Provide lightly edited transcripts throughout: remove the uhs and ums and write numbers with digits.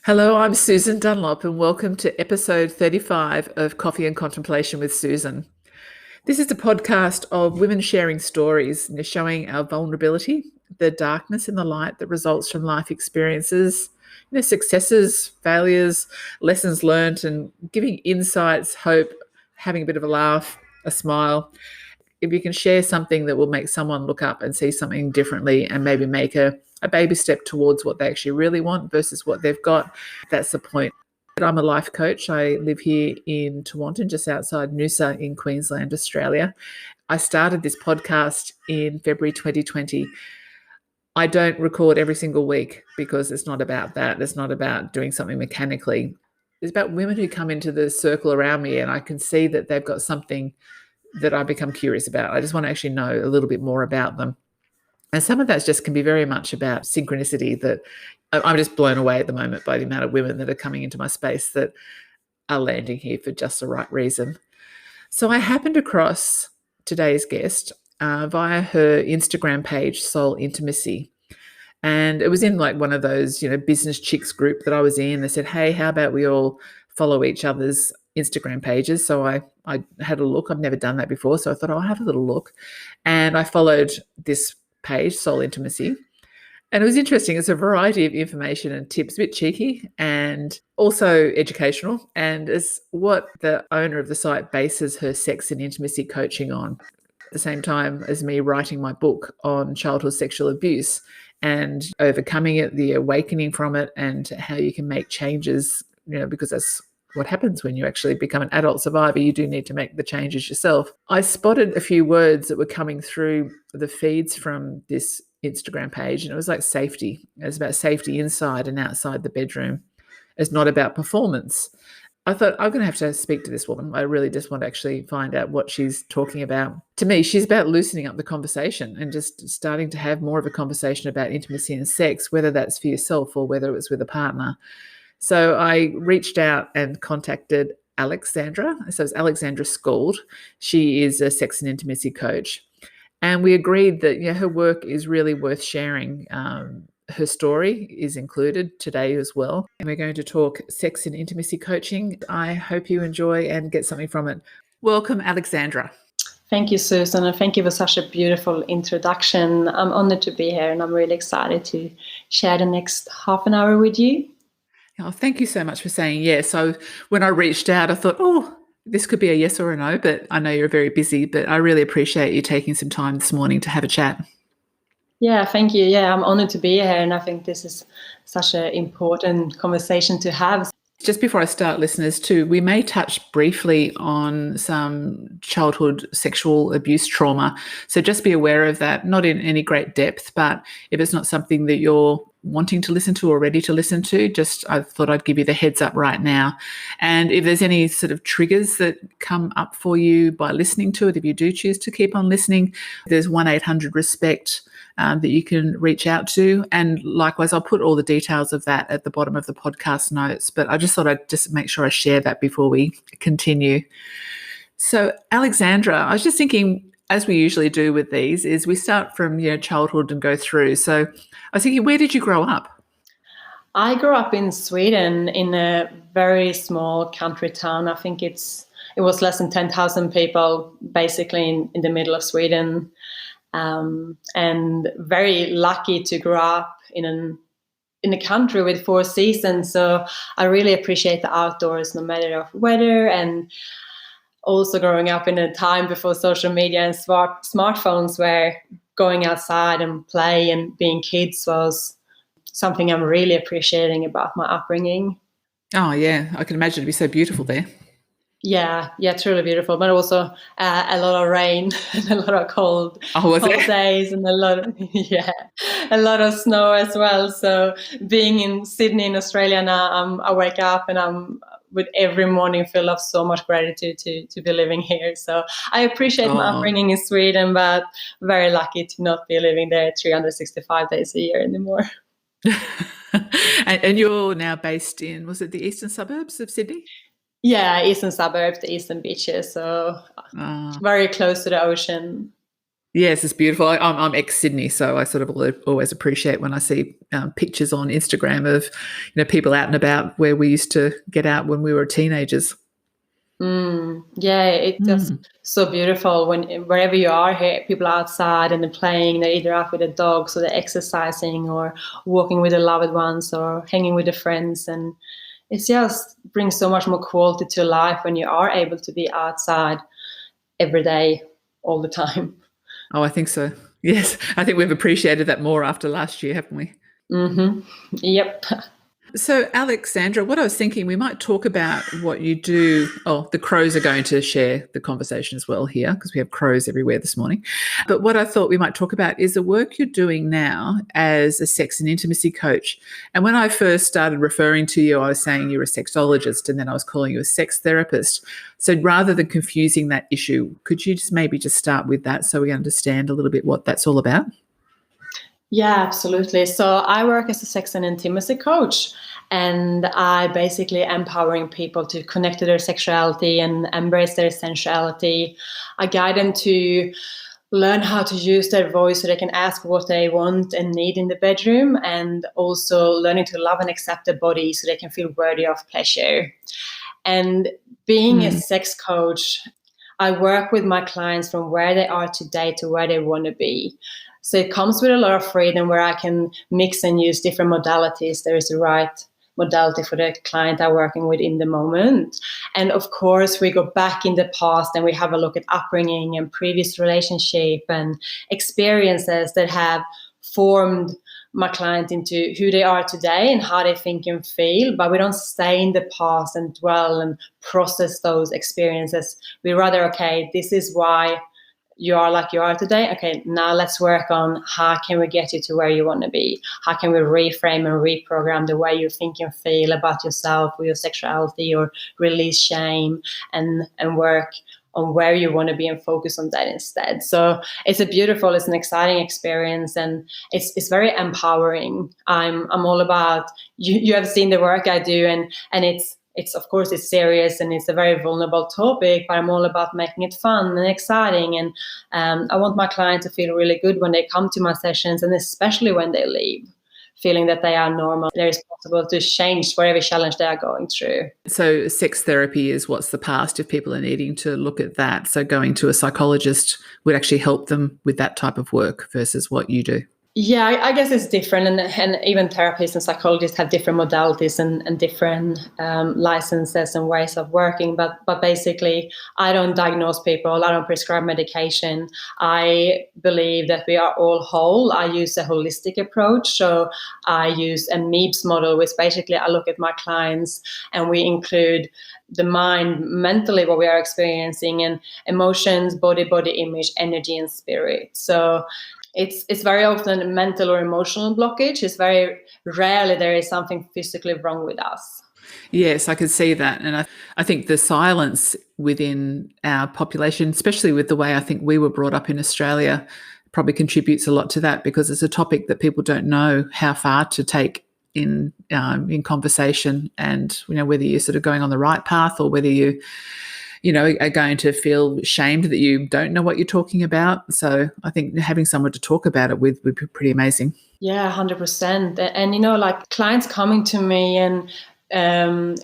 Hello, I'm Susan Dunlop, and welcome to episode 35 of Coffee and Contemplation with Susan. This is a podcast of women sharing stories, showing our vulnerability, the darkness and the light that results from life experiences, successes, failures, lessons learned, and giving insights, hope, having a bit of a laugh, a smile. If you can share something that will make someone look up and see something differently and maybe make a baby step towards what they actually really want versus what they've got, that's the point. I'm a life coach. I live here in Tewantin, just outside Noosa in Queensland, Australia. I started this podcast in February 2020. I don't record every single week because it's not about that. It's not about doing something mechanically. It's about women who come into the circle around me and I can see that they've got something that I become curious about. I just want to actually know a little bit more about them. And some of that just can be very much about synchronicity, that I'm just blown away at the moment by the amount of women that are coming into my space that are landing here for just the right reason. So I happened across today's guest via her Instagram page, Soul Intimacy. And it was in like one of those, business chicks group that I was in. They said, hey, how about we all follow each other's Instagram pages? So I had a look. I've never done that before. So I thought, I'll have a little look. And I followed this page, Soul Intimacy. And it was interesting. It's a variety of information and tips, a bit cheeky and also educational. And it's what the owner of the site bases her sex and intimacy coaching on, at the same time as me writing my book on childhood sexual abuse and overcoming it, the awakening from it, and how you can make changes, because that's what happens when you actually become an adult survivor. You do need to make the changes yourself. I spotted a few words that were coming through the feeds from this Instagram page, and it was like safety. It was about safety inside and outside the bedroom. It's not about performance. I thought, I'm going to have to speak to this woman. I really just want to actually find out what she's talking about. To me, she's about loosening up the conversation and just starting to have more of a conversation about intimacy and sex, whether that's for yourself or whether it's with a partner. So I reached out and contacted Alexandra. So it's Alexandra Skoeld. She is a sex and intimacy coach. And we agreed that her work is really worth sharing. Her story is included today as well. And we're going to talk sex and intimacy coaching. I hope you enjoy and get something from it. Welcome, Alexandra. Thank you, Susan, and thank you for such a beautiful introduction. I'm honored to be here, and I'm really excited to share the next half an hour with you. Oh, thank you so much for saying yes. So when I reached out, I thought, this could be a yes or a no, but I know you're very busy, but I really appreciate you taking some time this morning to have a chat. Yeah, thank you. Yeah, I'm honored to be here, and I think this is such an important conversation to have. Just before I start, listeners, too, we may touch briefly on some childhood sexual abuse trauma. So just be aware of that, not in any great depth, but if it's not something that you're wanting to listen to or ready to listen to, I thought I'd give you the heads up right now. And if there's any sort of triggers that come up for you by listening to it, if you do choose to keep on listening, there's 1-800-RESPECT that you can reach out to. And likewise, I'll put all the details of that at the bottom of the podcast notes. But I just thought I'd just make sure I share that before we continue. So, Alexandra, I was just thinking, as we usually do with these, is we start from childhood and go through. So I was thinking, where did you grow up? I grew up in Sweden in a very small country town. I think it was less than 10,000 people, basically in the middle of Sweden. And very lucky to grow up in a country with 4 seasons. So I really appreciate the outdoors, no matter of weather, and also growing up in a time before social media and smartphones, where going outside and play and being kids was something I'm really appreciating about my upbringing. Oh, yeah. I can imagine it'd be so beautiful there. Yeah, truly beautiful, but also a lot of rain and a lot of cold days, and a lot of snow as well. So being in Sydney in Australia now, I wake up and I'm with every morning filled of so much gratitude to be living here. So I appreciate my upbringing in Sweden, but very lucky to not be living there 365 days a year anymore. And you're now based in, was it the eastern suburbs of Sydney? Yeah, eastern suburbs, the eastern beaches, so very close to the ocean. Yes, it's beautiful. I'm ex-Sydney, so I sort of always appreciate when I see pictures on Instagram of, people out and about where we used to get out when we were teenagers. Yeah, it's just Mm. so beautiful when wherever you are here, people are outside and they're playing. They're either out with the dogs or they're exercising or walking with their loved ones or hanging with their friends, and it just brings so much more quality to life when you are able to be outside every day, all the time. Oh, I think so. Yes, I think we've appreciated that more after last year, haven't we? Yep. So, Alexandra, what I was thinking, we might talk about what you do. Oh, the crows are going to share the conversation as well here because we have crows everywhere this morning. But what I thought we might talk about is the work you're doing now as a sex and intimacy coach. And when I first started referring to you, I was saying you're a sexologist and then I was calling you a sex therapist. So rather than confusing that issue, could you just start with that so we understand a little bit what that's all about? Yeah, absolutely. So I work as a sex and intimacy coach, and I basically empowering people to connect to their sexuality and embrace their sensuality. I guide them to learn how to use their voice so they can ask what they want and need in the bedroom, and also learning to love and accept their body so they can feel worthy of pleasure. And being a Mm. sex coach, I work with my clients from where they are today to where they want to be. So it comes with a lot of freedom where I can mix and use different modalities. There is the right modality for the client I'm working with in the moment. And of course, we go back in the past and we have a look at upbringing and previous relationship and experiences that have formed my client into who they are today and how they think and feel, but we don't stay in the past and dwell and process those experiences. We rather, okay, this is why you are like you are today. Okay, now let's work on how can we get you to where you want to be? How can we reframe and reprogram the way you think and feel about yourself or your sexuality, or release shame and work on where you want to be and focus on that instead. So it's an exciting experience, and it's very empowering. I'm all about you have seen the work I do, and it's of course it's serious and it's a very vulnerable topic, but I'm all about making it fun and exciting. And I want my clients to feel really good when they come to my sessions, and especially when they leave, feeling that they are normal. There is possible to change whatever challenge they are going through. So sex therapy is what's the past if people are needing to look at that. So going to a psychologist would actually help them with that type of work versus what you do. Yeah, I guess it's different, and even therapists and psychologists have different modalities and different licenses and ways of working. But basically, I don't diagnose people. I don't prescribe medication. I believe that we are all whole. I use a holistic approach. So I use a MEBS model, which basically I look at my clients and we include the mind, mentally what we are experiencing, and emotions, body image, energy, and spirit. So it's very often a mental or emotional blockage. It's very rarely there is something physically wrong with us. Yes, I could see that. And I think the silence within our population, especially with the way I think we were brought up in Australia, probably contributes a lot to that because it's a topic that people don't know how far to take in conversation, and whether you're sort of going on the right path or whether you are going to feel shamed that you don't know what you're talking about. So I think having someone to talk about it with would be pretty amazing. Yeah, 100%. And like clients coming to me, and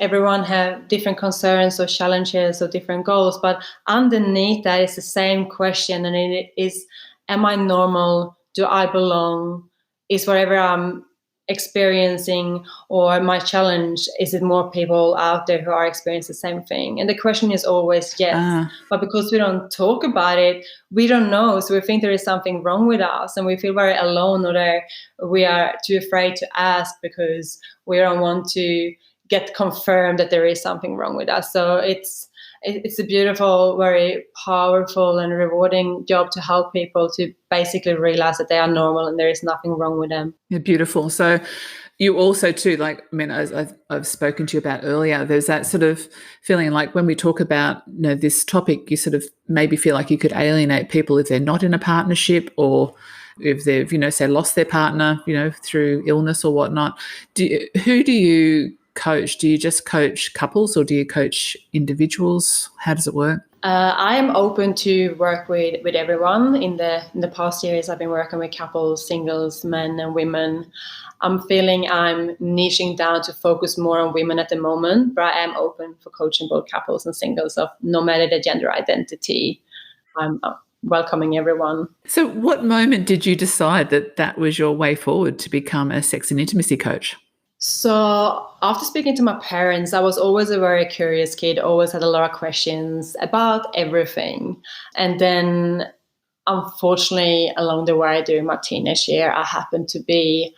everyone have different concerns or challenges or different goals, but underneath that is the same question, and it is, am I normal? Do I belong? Is whatever I'm experiencing or my challenge, is it more people out there who are experiencing the same thing? And the question is always yes. But because we don't talk about it, we don't know. So we think there is something wrong with us, and we feel very alone, or we are too afraid to ask because we don't want to get confirmed that there is something wrong with us. So it's a beautiful, very powerful and rewarding job to help people to basically realize that they are normal and there is nothing wrong with them. Yeah, beautiful. So you also too, as I've spoken to you about earlier, there's that sort of feeling like when we talk about this topic, you sort of maybe feel like you could alienate people if they're not in a partnership, or if they've say lost their partner through illness or whatnot. Who do you coach? Do you just coach couples or do you coach individuals? How does it work? I am open to work with everyone. In the past years, I've been working with couples, singles, men and women. I'm feeling I'm niching down to focus more on women at the moment, but I am open for coaching both couples and singles of no matter the gender identity. I'm welcoming everyone. So what moment did you decide that that was your way forward to become a sex and intimacy coach? So after speaking to my parents, I was always a very curious kid, always had a lot of questions about everything. And then unfortunately, along the way during my teenage year, I happened to be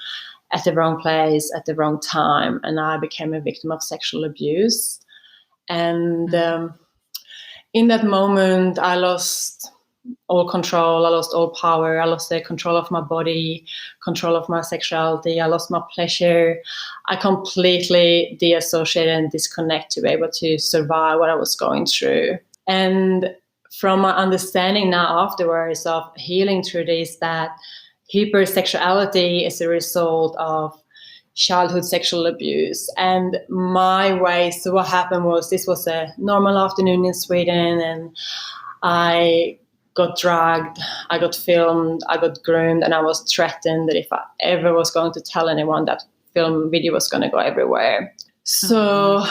at the wrong place at the wrong time, and I became a victim of sexual abuse. And in that moment, I lost all control, I lost all power, I lost the control of my body, control of my sexuality, I lost my pleasure. I completely deassociated and disconnected to be able to survive what I was going through. And from my understanding now afterwards of healing through this, that hypersexuality is a result of childhood sexual abuse. And my way, so what happened was, this was a normal afternoon in Sweden, and I got dragged, I got filmed, I got groomed, and I was threatened that if I ever was going to tell anyone, that film video was going to go everywhere. So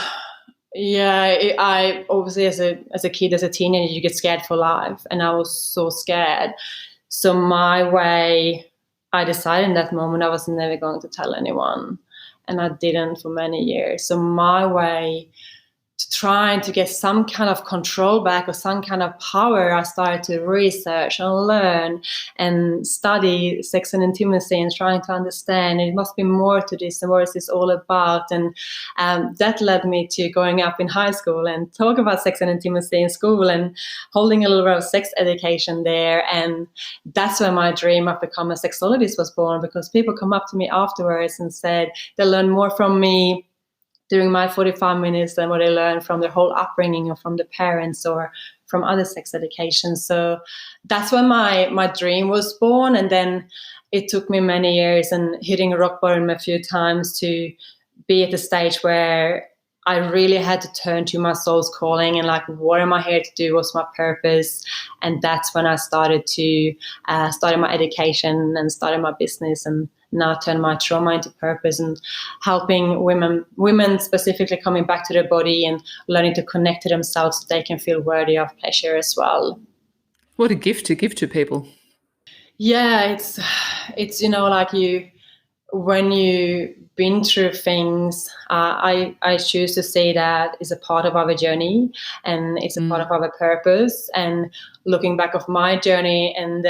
I obviously as a kid, as a teenager, you get scared for life, and I was so scared. So my way, I decided in that moment I was never going to tell anyone, and I didn't for many years. So my way to trying to get some kind of control back or some kind of power, I started to research and learn and study sex and intimacy and trying to understand it must be more to this and what is this all about. And that led me to going up in high school and talk about sex and intimacy in school and holding a little bit of sex education there. And that's when my dream of becoming a sexologist was born, because people come up to me afterwards and said they learn more from me during my 45 minutes than what I learned from their whole upbringing or from the parents or from other sex education. So that's when my dream was born. And then it took me many years and hitting rock bottom a few times to be at the stage where I really had to turn to my soul's calling and like, what am I here to do? What's my purpose? And that's when I started to start my education and started my business, and now turn my trauma into purpose and helping women specifically coming back to their body and learning to connect to themselves so they can feel worthy of pleasure as well. What a gift to give to people. Yeah, it's like when you've been through things, I choose to say that is a part of our journey and it's a part of our purpose. And looking back of my journey and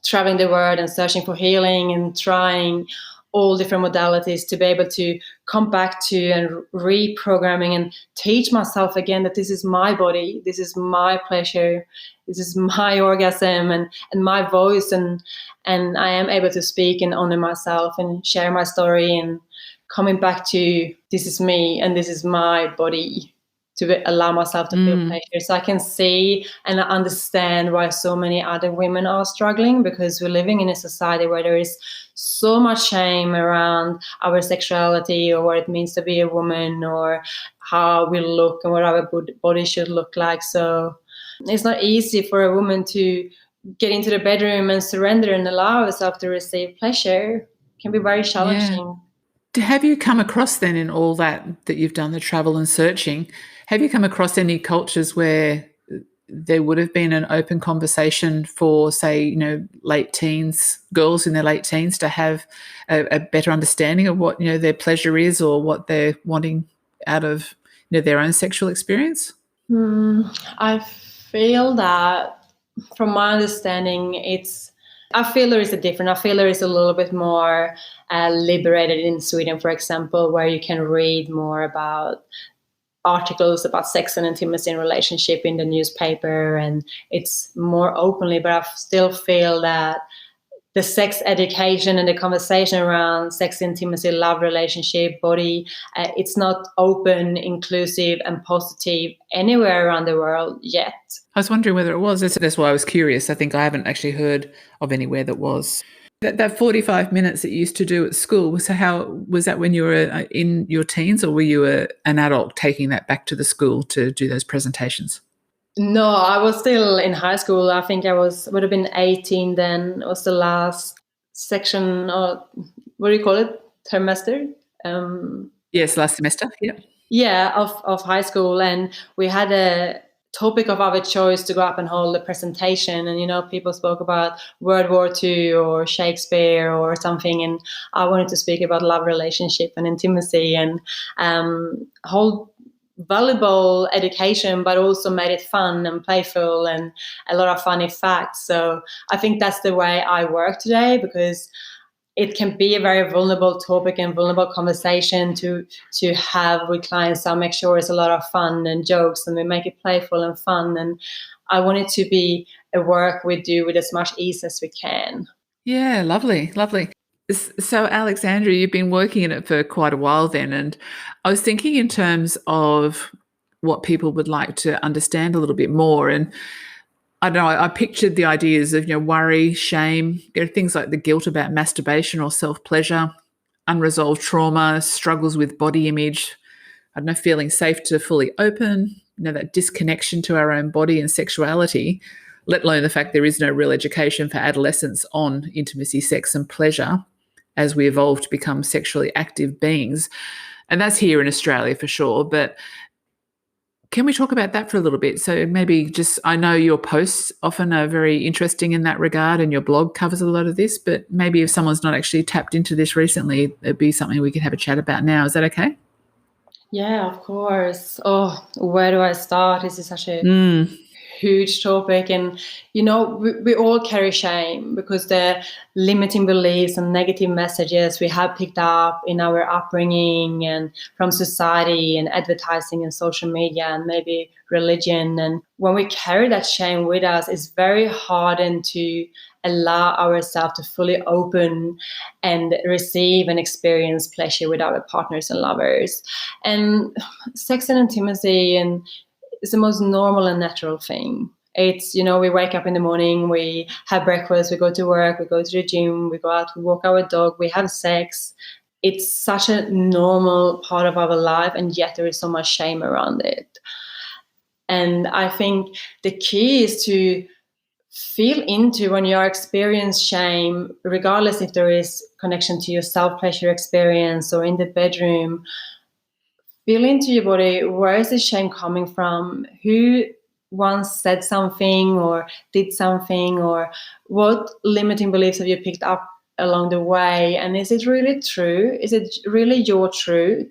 traveling the world and searching for healing and trying all different modalities to be able to come back to and reprogramming and teach myself again that this is my body, this is my pleasure, this is my orgasm and my voice, and I am able to speak and honor myself and share my story, and coming back to this is me and this is my body, to allow myself to feel pleasure. So I can see and understand why so many other women are struggling, because we're living in a society where there is so much shame around our sexuality or what it means to be a woman or how we look and what our body should look like. So it's not easy for a woman to get into the bedroom and surrender and allow herself to receive pleasure. It can be very challenging. Yeah. Have you come across then in all that you've done, the travel and searching, have you come across any cultures where there would have been an open conversation for, say, late teens, girls in their late teens to have a better understanding of what, their pleasure is or what they're wanting out of, their own sexual experience? I feel that from my understanding, I feel there is a little bit more liberated in Sweden, for example, where you can read more about articles about sex and intimacy and relationship in the newspaper, and it's more openly, but I still feel that the sex education and the conversation around sex, intimacy, love, relationship, body, it's not open, inclusive and positive anywhere around the world yet. I was wondering whether it was. That's why I was curious. I think I haven't actually heard of anywhere that was. That 45 minutes that you used to do at school, so how was that when you were in your teens, or were you an adult taking that back to the school to do those presentations? No, I was still in high school. I think would have been 18 then. It was the last section, or what do you call it? Trimester? Yes, last semester. Yeah. Yeah, of high school. And we had a topic of our choice to go up and hold a presentation. And, people spoke about World War II or Shakespeare or something. And I wanted to speak about love, relationship, and intimacy, and hold valuable education, but also made it fun and playful and a lot of funny facts. So I think that's the way I work today, because it can be a very vulnerable topic and vulnerable conversation to have with clients. So I make sure it's a lot of fun and jokes, and we make it playful and fun. And I want it to be a work we do with as much ease as we can. Yeah, lovely, lovely. So, Alexandra, you've been working in it for quite a while then, and I was thinking in terms of what people would like to understand a little bit more. And I don't know, I pictured the ideas of, worry, shame, things like the guilt about masturbation or self-pleasure, unresolved trauma, struggles with body image, I don't know, feeling safe to fully open, that disconnection to our own body and sexuality, let alone the fact there is no real education for adolescents on intimacy, sex, and pleasure as we evolve to become sexually active beings. And that's here in Australia for sure. But can we talk about that for a little bit? So maybe just, I know your posts often are very interesting in that regard, and your blog covers a lot of this, but maybe if someone's not actually tapped into this recently, it'd be something we could have a chat about now. Is that okay? Yeah, of course. Oh, where do I start? This is such a Mm. huge topic. And we all carry shame because the limiting beliefs and negative messages we have picked up in our upbringing and from society and advertising and social media and maybe religion. And when we carry that shame with us, it's very hard to allow ourselves to fully open and receive and experience pleasure with our partners and lovers. And sex and intimacy and it's the most normal and natural thing. It's, we wake up in the morning, we have breakfast, we go to work, we go to the gym, we go out, we walk our dog, we have sex. It's such a normal part of our life, and yet there is so much shame around it. And I think the key is to feel into when you are experiencing shame, regardless if there is connection to your self-pleasure experience or in the bedroom. Feel into your body. Where is the shame coming from? Who once said something or did something, or what limiting beliefs have you picked up along the way? And is it really true? Is it really your truth?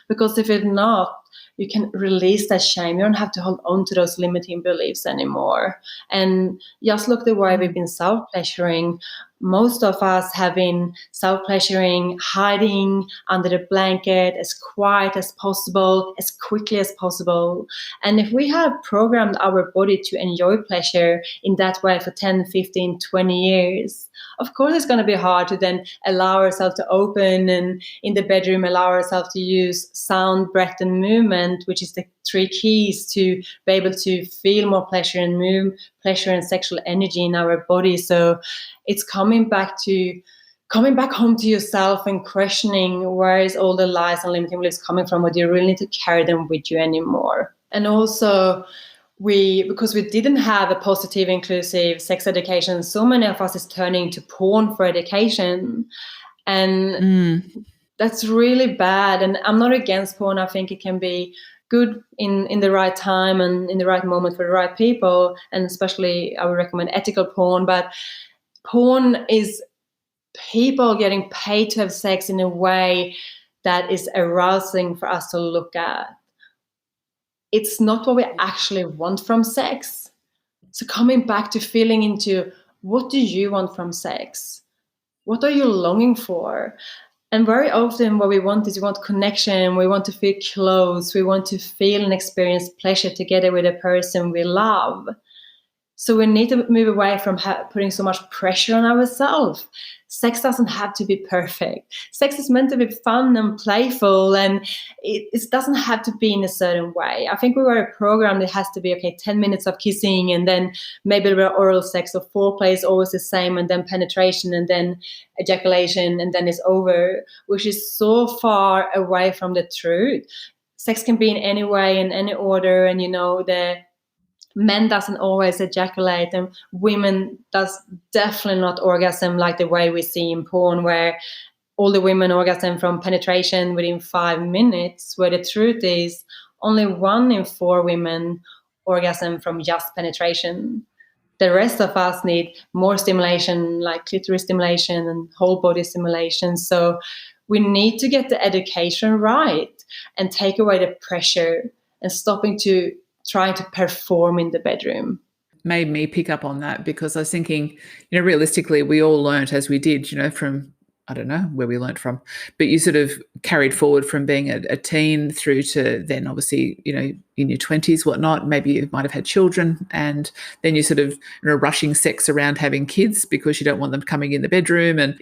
Because if it's not, you can release that shame. You don't have to hold on to those limiting beliefs anymore. And just look the way we've been self-pleasuring. Most of us have been self-pleasuring, hiding under the blanket as quiet as possible, as quickly as possible. And if we have programmed our body to enjoy pleasure in that way for 10, 15, 20 years, of course it's going to be hard to then allow ourselves to open and in the bedroom allow ourselves to use sound, breath, and movement, which is the 3 keys to be able to feel more pleasure and move pleasure and sexual energy in our body. So it's coming back home to yourself and questioning where is all the lies and limiting beliefs coming from, or do you really need to carry them with you anymore? And also, because we didn't have a positive, inclusive sex education, so many of us is turning to porn for education. And that's really bad. And I'm not against porn. I think it can be good in the right time and in the right moment for the right people. And especially I would recommend ethical porn. But porn is people getting paid to have sex in a way that is arousing for us to look at. It's not what we actually want from sex. So coming back to feeling into, what do you want from sex? What are you longing for? And very often what we want is we want connection, we want to feel close, we want to feel and experience pleasure together with a person we love. So we need to move away from putting so much pressure on ourselves. Sex doesn't have to be perfect. Sex is meant to be fun and playful, and it doesn't have to be in a certain way. I think we were a program that has to be, 10 minutes of kissing, and then maybe oral sex, or foreplay is always the same, and then penetration, and then ejaculation, and then it's over, which is so far away from the truth. Sex can be in any way, in any order, and Men doesn't always ejaculate, and women does definitely not orgasm like the way we see in porn, where all the women orgasm from penetration within 5 minutes, where the truth is only 1 in 4 women orgasm from just penetration. The rest of us need more stimulation, like clitoris stimulation and whole body stimulation. So we need to get the education right and take away the pressure and stopping to trying to perform in the bedroom. Made me pick up on that, because I was thinking, realistically, we all learnt as we did, from, I don't know where we learnt from, but you sort of carried forward from being a teen through to then obviously, in your 20s, whatnot. Maybe you might have had children, and then you sort of rushing sex around having kids because you don't want them coming in the bedroom. And,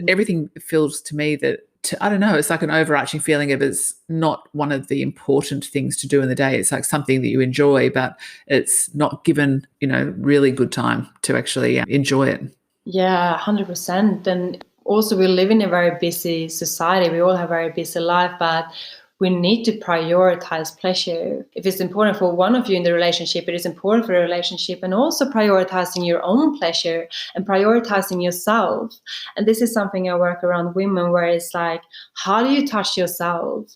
everything feels to me that, I don't know, it's like an overarching feeling of it's not one of the important things to do in the day. It's like something that you enjoy, but it's not given, really good time to actually enjoy it. Yeah, 100%. And also we live in a very busy society. We all have a very busy life, but we need to prioritize pleasure. If it's important for one of you in the relationship, it is important for the relationship, and also prioritizing your own pleasure and prioritizing yourself. And this is something I work around women, where it's like, how do you touch yourself?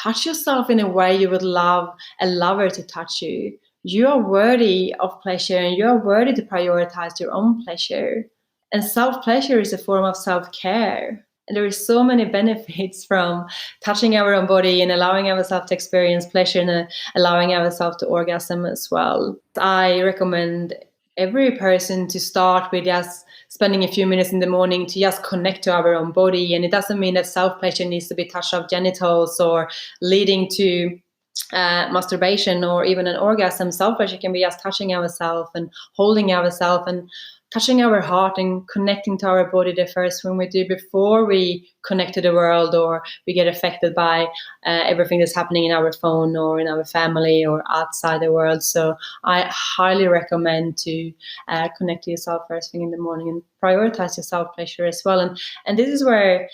Touch yourself in a way you would love a lover to touch you. You are worthy of pleasure, and you are worthy to prioritize your own pleasure. And self-pleasure is a form of self-care. And there is so many benefits from touching our own body and allowing ourselves to experience pleasure and allowing ourselves to orgasm as well. I recommend every person to start with just spending a few minutes in the morning to just connect to our own body. And it doesn't mean that self-pleasure needs to be touch of genitals or leading to masturbation or even an orgasm. Self-pleasure can be just touching ourselves and holding ourselves and touching our heart and connecting to our body the first thing we do before we connect to the world or we get affected by everything that's happening in our phone or in our family or outside the world. So I highly recommend to connect to yourself first thing in the morning and prioritize your self-pleasure as well. And this is where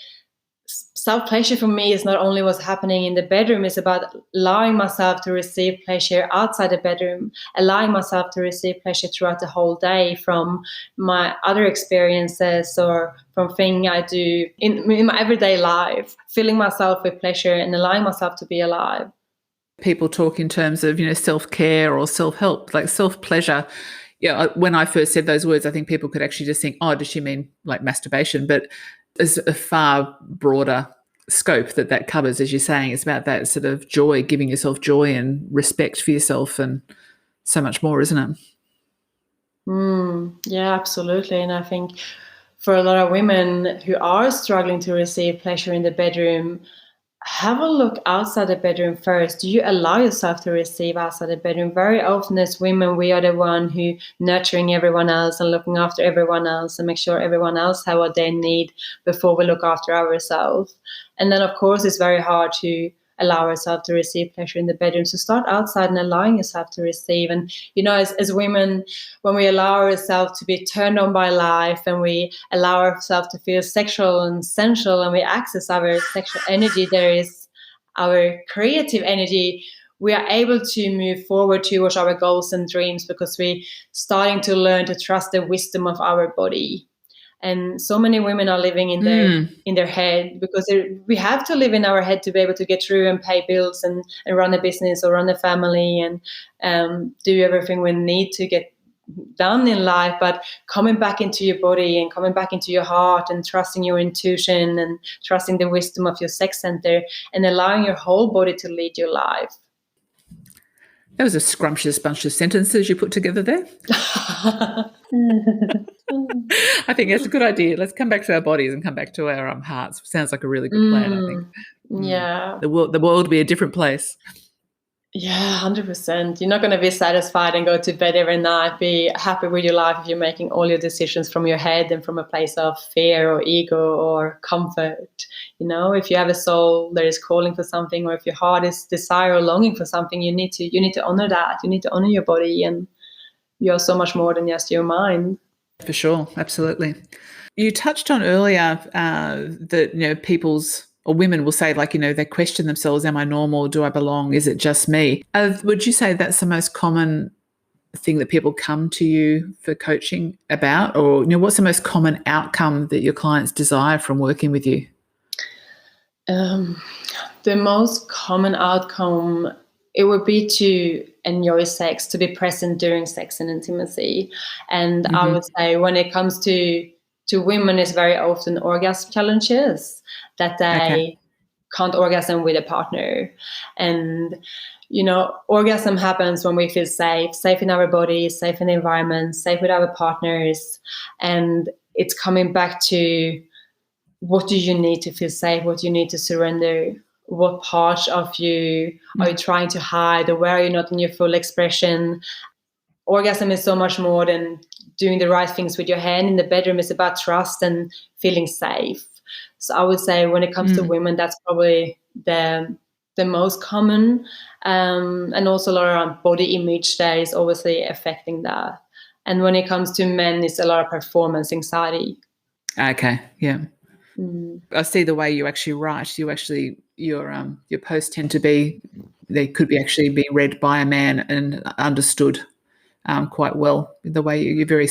self-pleasure for me is not only what's happening in the bedroom, it's about allowing myself to receive pleasure outside the bedroom, allowing myself to receive pleasure throughout the whole day from my other experiences or from things I do in my everyday life, filling myself with pleasure and allowing myself to be alive. People talk in terms of, self-care or self-help, like self-pleasure. Yeah, when I first said those words, I think people could actually just think, oh, does she mean like masturbation? But there's a far broader scope that covers, as you're saying. It's about that sort of joy, giving yourself joy and respect for yourself and so much more, isn't it? Yeah, absolutely. And I think for a lot of women who are struggling to receive pleasure in the bedroom, have a look outside the bedroom first. Do you allow yourself to receive outside the bedroom? Very often as women, we are the one who nurturing everyone else and looking after everyone else and make sure everyone else have what they need before we look after ourselves. And then, of course, it's very hard to allow ourselves to receive pleasure in the bedroom. So start outside and allowing yourself to receive. And, as women, when we allow ourselves to be turned on by life and we allow ourselves to feel sexual and sensual and we access our sexual energy, there is our creative energy, we are able to move forward towards our goals and dreams because we're starting to learn to trust the wisdom of our body. And so many women are living in their head because we have to live in our head to be able to get through and pay bills and run a business or run a family and do everything we need to get done in life. But coming back into your body and coming back into your heart and trusting your intuition and trusting the wisdom of your sex center and allowing your whole body to lead your life. That was a scrumptious bunch of sentences you put together there. I think that's a good idea. Let's come back to our bodies and come back to our hearts. Sounds like a really good plan, I think. Yeah. The world will be a different place. Yeah, 100%. You're not going to be satisfied and go to bed every night, be happy with your life if you're making all your decisions from your head and from a place of fear or ego or comfort. If you have a soul that is calling for something, or if your heart is desire or longing for something, you need to honor that. You need to honor your body, and you're so much more than just your mind. For sure, absolutely. You touched on earlier that people's or women will say, like, they question themselves, am I normal? Do I belong? Is it just me? Would you say that's the most common thing that people come to you for coaching about? Or, what's the most common outcome that your clients desire from working with you? The most common outcome, it would be to enjoy sex, to be present during sex and intimacy. And I would say when it comes to women, it's very often orgasm challenges that they can't orgasm with a partner. And, orgasm happens when we feel safe in our body, safe in the environment, safe with our partners. And it's coming back to, what do you need to feel safe? What do you need to surrender? What part of you are you trying to hide, or where are you not in your full expression? Orgasm is so much more than doing the right things with your hand in the bedroom. It's about trust and feeling safe. So I would say when it comes to women, that's probably the most common. And also a lot around body image that is obviously affecting that. And when it comes to men, it's a lot of performance anxiety. Okay, yeah. I see the way you actually write. Your posts tend to be, they could be actually be read by a man and understood quite well. The way you're very,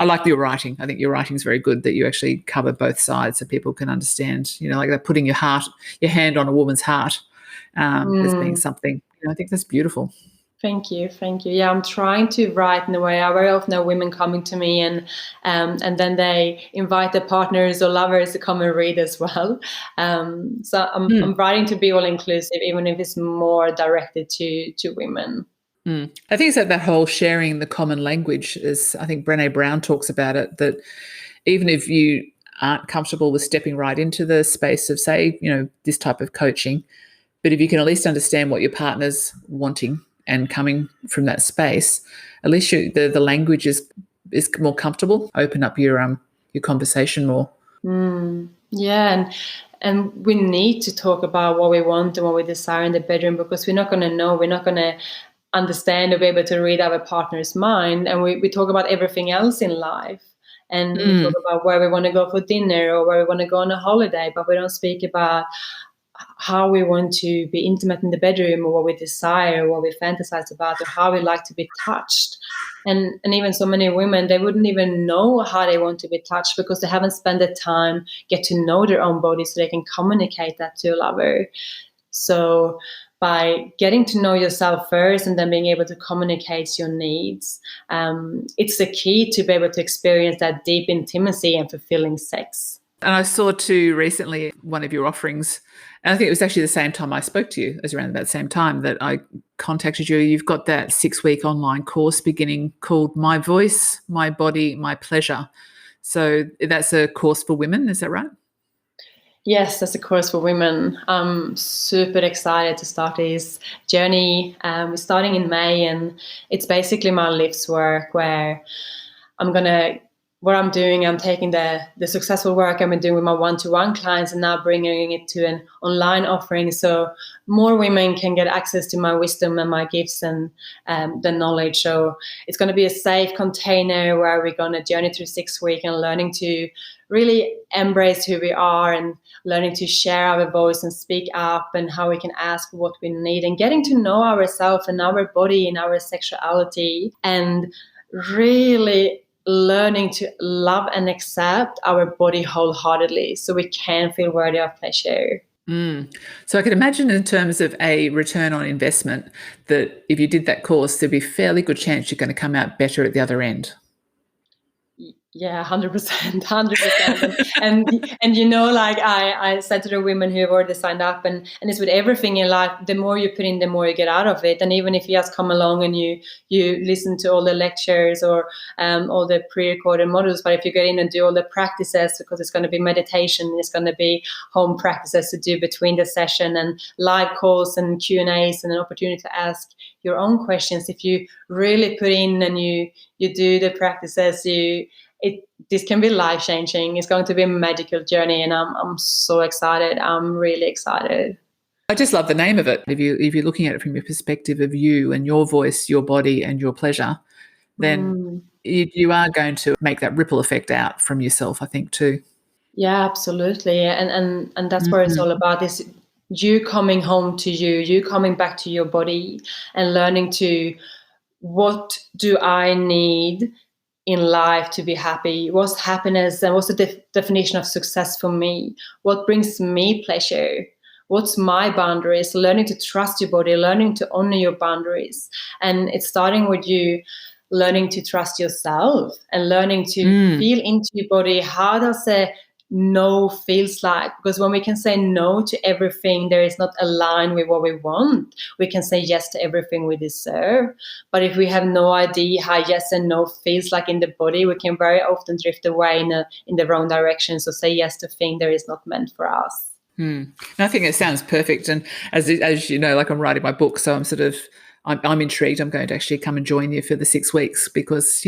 I like your writing. I think your writing is very good, that you actually cover both sides so people can understand. Like that, putting your hand on a woman's heart as being something. I think that's beautiful. Thank you. Yeah, I'm trying to write in a way. I very often have women coming to me and then they invite their partners or lovers to come and read as well. So I'm writing to be all inclusive, even if it's more directed to women. I think it's that whole sharing the common language, is, I think Brené Brown talks about it, that even if you aren't comfortable with stepping right into the space of, say, this type of coaching, but if you can at least understand what your partner's wanting and coming from that space, at least the language is more comfortable. Open up your conversation more. Yeah, and we need to talk about what we want and what we desire in the bedroom, because we're not going to know, we're not going to understand or be able to read our partner's mind. And we talk about everything else in life. And we talk about where we want to go for dinner or where we want to go on a holiday, but we don't speak about how we want to be intimate in the bedroom, or what we desire, or what we fantasize about, or how we like to be touched. And even so many women, they wouldn't even know how they want to be touched because they haven't spent the time get to know their own body so they can communicate that to a lover. So by getting to know yourself first and then being able to communicate your needs, it's the key to be able to experience that deep intimacy and fulfilling sex. And I saw too recently one of your offerings, and I think it was actually the same time I spoke to you, as around about the same time that I contacted you. You've got that 6-week online course beginning called My Voice, My Body, My Pleasure. So that's a course for women, is that right? Yes, that's a course for women. I'm super excited to start this journey. We're starting in May, and it's basically my life's work where I'm taking the successful work I've been doing with my one-to-one clients and now bringing it to an online offering, so more women can get access to my wisdom and my gifts and the knowledge. So it's going to be a safe container where we're going to journey through 6 weeks and learning to really embrace who we are and learning to share our voice and speak up, and how we can ask what we need, and getting to know ourselves and our body and our sexuality, and really learning to love and accept our body wholeheartedly so we can feel worthy of pleasure. So I can imagine, in terms of a return on investment, that if you did that course, there'd be a fairly good chance you're going to come out better at the other end. Yeah, 100%. And like I said to the women who have already signed up, and it's with everything in life, the more you put in, the more you get out of it. And even if you just come along and you listen to all the lectures or all the pre-recorded modules, but if you get in and do all the practices, because it's going to be meditation, it's going to be home practices to do between the session, and live calls and Q&As, and an opportunity to ask your own questions. If you really put in and you do the practices, this can be life-changing. It's going to be a magical journey, and I'm so excited. I'm really excited. I just love the name of it. If you're looking at it from your perspective of you and your voice, your body and your pleasure, then you are going to make that ripple effect out from yourself, I think, too. Yeah, absolutely. And that's where it's all about, is you coming home to you coming back to your body and learning to what do I need in life to be happy? What's happiness and what's the definition of success for me? What brings me pleasure? What's my boundaries? Learning to trust your body, learning to honor your boundaries. And it's starting with you learning to trust yourself and learning to feel into your body. How does a no feels like? Because when we can say no to everything, there is not aligned with what we want. We can say yes to everything we deserve. But if we have no idea how yes and no feels like in the body, we can very often drift away in the wrong direction. So say yes to things that is not meant for us. I think it sounds perfect. And as you know, like I'm writing my book, so I'm intrigued. I'm going to actually come and join you for the 6 weeks because,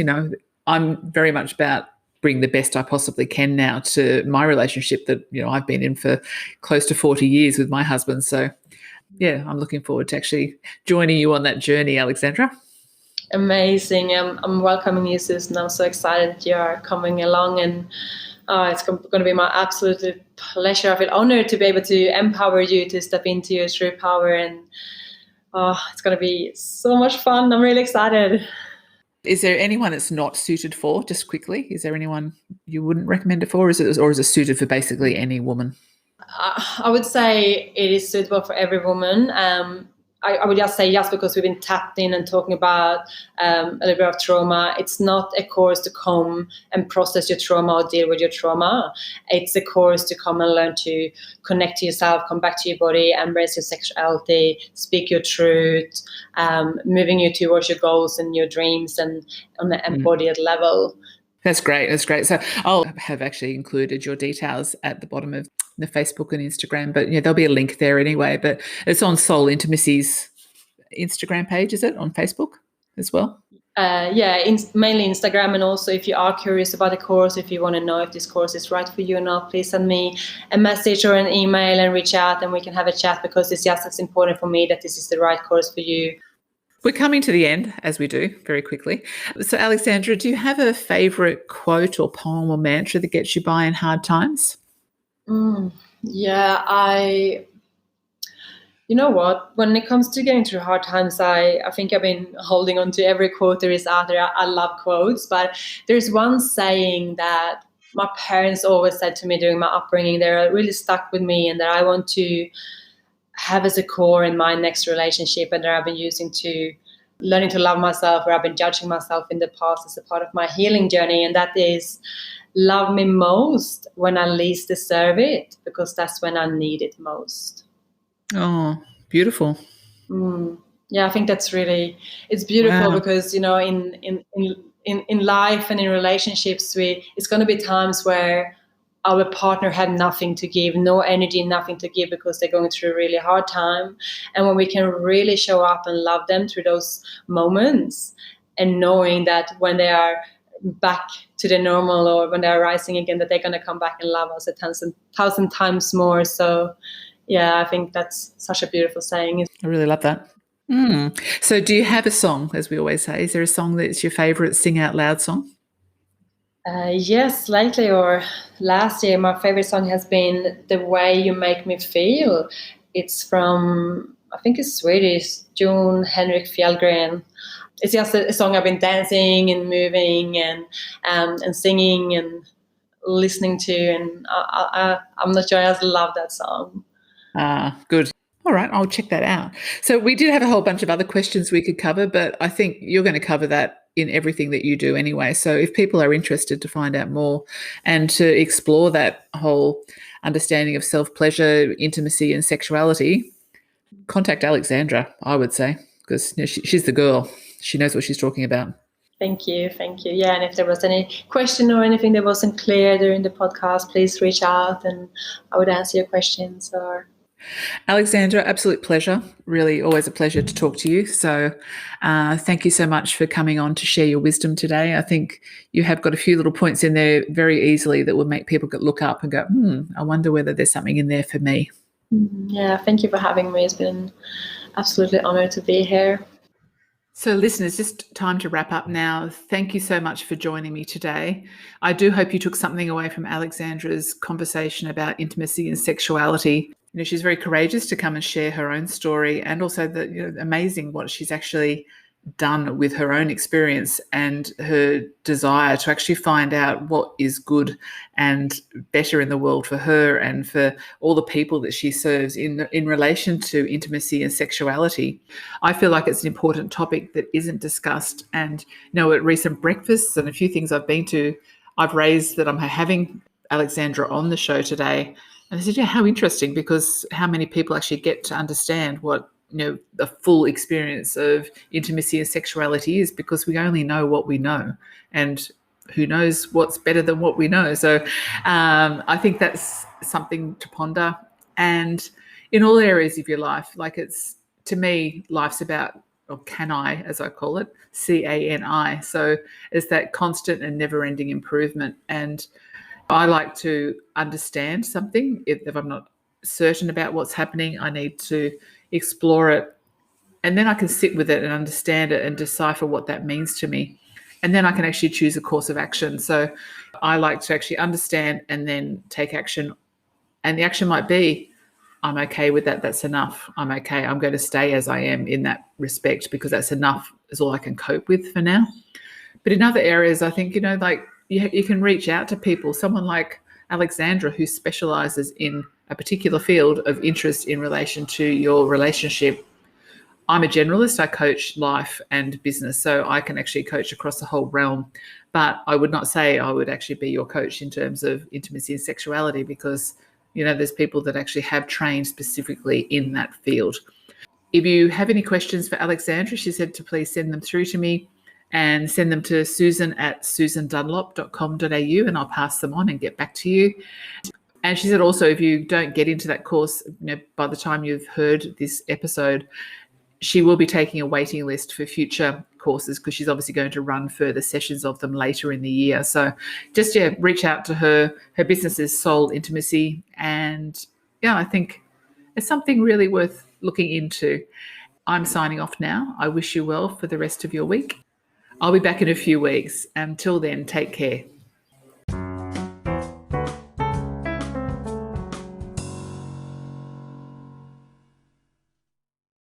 I'm very much about bring the best I possibly can now to my relationship that, I've been in for close to 40 years with my husband. So, yeah, I'm looking forward to actually joining you on that journey, Alexandra. Amazing. I'm welcoming you, Susan. I'm so excited that you are coming along, and it's going to be my absolute pleasure. I feel honored to be able to empower you to step into your true power, and it's going to be so much fun. I'm really excited. Is there anyone it's not suited for, just quickly? Is there anyone you wouldn't recommend it for, or is it suited for basically any woman? I would say it is suitable for every woman. I would just say yes because we've been tapped in and talking about a little bit of trauma. It's not a course to come and process your trauma or deal with your trauma. It's a course to come and learn to connect to yourself, come back to your body, embrace your sexuality, speak your truth, moving you towards your goals and your dreams and on the embodied level. That's great. That's great. So I'll have actually included your details at the bottom of the Facebook and Instagram, but there'll be a link there anyway. But it's on Soul Intimacy's Instagram page, is it, on Facebook as well? Mainly Instagram, and also if you are curious about the course, if you want to know if this course is right for you or not, please send me a message or an email and reach out and we can have a chat, because it's just as important for me that this is the right course for you. We're coming to the end, as we do, very quickly. So, Alexandra, do you have a favourite quote or poem or mantra that gets you by in hard times? You know what? When it comes to getting through hard times, I think I've been holding on to every quote there is out there. I love quotes, but there's one saying that my parents always said to me during my upbringing. They're really stuck with me, and that I want to have as a core in my next relationship, and that I've been using to learning to love myself, where I've been judging myself in the past as a part of my healing journey. And that is, love me most when I least deserve it, because that's when I need it most. Oh, beautiful. Yeah, I think that's really, it's beautiful. Wow. Because, in life and in relationships, it's going to be times where our partner had nothing to give, no energy, nothing to give, because they're going through a really hard time. And when we can really show up and love them through those moments, and knowing that when they are back to the normal, or when they're rising again, that they're going to come back and love us 1,000 times more. So yeah, I think that's such a beautiful saying. I really love that. So do you have a song, as we always say? Is there a song that's your favourite sing out loud song? Yes, lately or last year, my favorite song has been The Way You Make Me Feel. It's from, I think it's Swedish, Jon Henrik Fjällgren. It's just a song I've been dancing and moving and singing and listening to, and I'm not sure, I just love that song. Good. All right, I'll check that out. So we did have a whole bunch of other questions we could cover, but I think you're going to cover that in everything that you do anyway. So if people are interested to find out more and to explore that whole understanding of self-pleasure, intimacy and sexuality, contact Alexandra, I would say, because she's the girl. She knows what she's talking about. Thank you. Yeah, and if there was any question or anything that wasn't clear during the podcast, please reach out and I would answer your questions. Alexandra, absolute pleasure. Really always a pleasure to talk to you. So thank you so much for coming on to share your wisdom today. I think you have got a few little points in there very easily that will make people look up and go, I wonder whether there's something in there for me. Yeah, thank you for having me. It's been absolutely an honor to be here. So listeners, just time to wrap up now. Thank you so much for joining me today. I do hope you took something away from Alexandra's conversation about intimacy and sexuality. She's very courageous to come and share her own story, and also amazing what she's actually done with her own experience and her desire to actually find out what is good and better in the world for her and for all the people that she serves in relation to intimacy and sexuality. I feel like it's an important topic that isn't discussed. And, at recent breakfasts and a few things I've been to, I've raised that I'm having Alexandra on the show today. And I said, yeah, how interesting, because how many people actually get to understand what the full experience of intimacy and sexuality is, because we only know what we know, and who knows what's better than what we know. So I think that's something to ponder. And in all areas of your life, like, it's, to me, life's about, or cani, as I call it, CANI. So it's that constant and never-ending improvement. And I like to understand something. If I'm not certain about what's happening, I need to explore it, and then I can sit with it and understand it and decipher what that means to me, and then I can actually choose a course of action. So I like to actually understand and then take action, and the action might be, I'm okay with that, that's enough, I'm okay, I'm going to stay as I am in that respect, because that's enough, is all I can cope with for now. But in other areas, I think, like, you can reach out to people, someone like Alexandra, who specializes in a particular field of interest in relation to your relationship. I'm a generalist. I coach life and business, so I can actually coach across the whole realm. But I would not say I would actually be your coach in terms of intimacy and sexuality, because, there's people that actually have trained specifically in that field. If you have any questions for Alexandra, she said to please send them through to me, and send them to susan@susandunlop.com.au, and I'll pass them on and get back to you. And she said also, if you don't get into that course, by the time you've heard this episode, she will be taking a waiting list for future courses, because she's obviously going to run further sessions of them later in the year. So just, reach out to her. Her business is Soul Intimacy. And I think it's something really worth looking into. I'm signing off now. I wish you well for the rest of your week. I'll be back in a few weeks. Until then, take care.